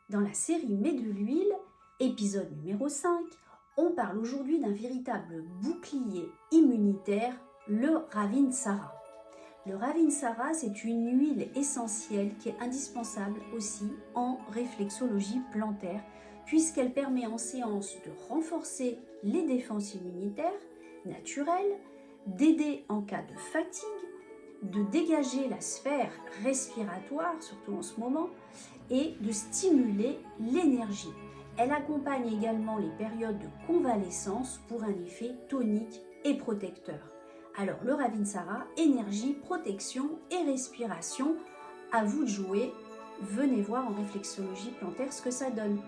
Dans la série Mets de l'huile, épisode numéro 5, on parle aujourd'hui d'un véritable bouclier immunitaire, le Ravinsara. Le Ravinsara, c'est une huile essentielle qui est indispensable aussi en réflexologie plantaire, puisqu'elle permet en séance de renforcer les défenses immunitaires naturelles, d'aider en cas de fatigue, de dégager la sphère respiratoire, surtout en ce moment, et de stimuler l'énergie. Elle accompagne également les périodes de convalescence pour un effet tonique et protecteur. Alors le Ravinsara, énergie, protection et respiration, à vous de jouer. Venez voir en réflexologie plantaire ce que ça donne.